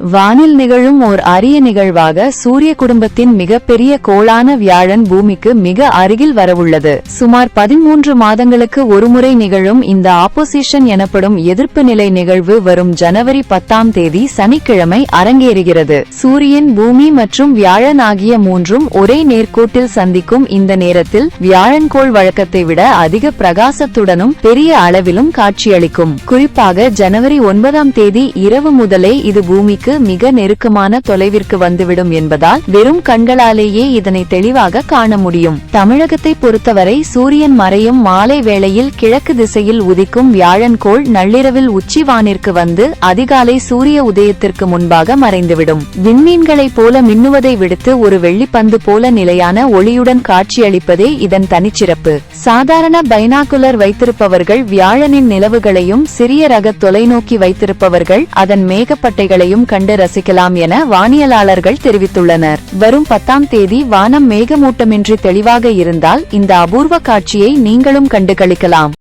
வானில் நிகழும் ஓர் அரிய நிகழ்வாக சூரிய குடும்பத்தின் மிகப்பெரிய கோளான வியாழன் பூமிக்கு மிக அருகில் வரவுள்ளது. சுமார் 13 மாதங்களுக்கு ஒருமுறை நிகழும் இந்த ஆப்போசிஷன் எனப்படும் எதிர்ப்பு நிலை நிகழ்வு வரும் ஜனவரி 10ஆம் தேதி சனிக்கிழமை அரங்கேறுகிறது. சூரியன், பூமி மற்றும் வியாழன் ஆகிய மூன்றும் ஒரே நேர்கோட்டில் சந்திக்கும் இந்த நேரத்தில் வியாழன்கோள் வழக்கத்தை விட அதிக பிரகாசத்துடனும் பெரிய அளவிலும் காட்சியளிக்கும். குறிப்பாக ஜனவரி 9ஆம் தேதி இரவு முதலே இது பூமிக்கு மிக நெருக்கமான தொலைவிற்கு வந்துவிடும் என்பதால் வெறும் கண்களாலேயே இதனை தெளிவாக காண முடியும். தமிழகத்தை பொறுத்தவரை சூரியன் மறையும் மாலை வேளையில் கிழக்கு திசையில் உதிக்கும் வியாழன்கோள் நள்ளிரவில் உச்சிவானிற்கு வந்து அதிகாலை சூரிய உதயத்திற்கு முன்பாக மறைந்துவிடும். விண்மீன்களைப் போல மின்னுவதை விடுத்து ஒரு வெள்ளிப்பந்து போல நிலையான ஒளியுடன் காட்சியளிப்பதே இதன் தனிச்சிறப்பு. சாதாரண பைனாகுலர் வைத்திருப்பவர்கள் வியாழனின் நிலவுகளையும், சிறிய ரக தொலைநோக்கி வைத்திருப்பவர்கள் அதன் மேகப்பட்டைகளையும் கண்டு ரசிக்கலாம் என வானியலாளர்கள் தெரிவித்துள்ளனர். வரும் 10ஆம் தேதி வானம் மேகமூட்டமின்றி தெளிவாக இருந்தால் இந்த அபூர்வ காட்சியை நீங்களும் கண்டு களிக்கலாம்.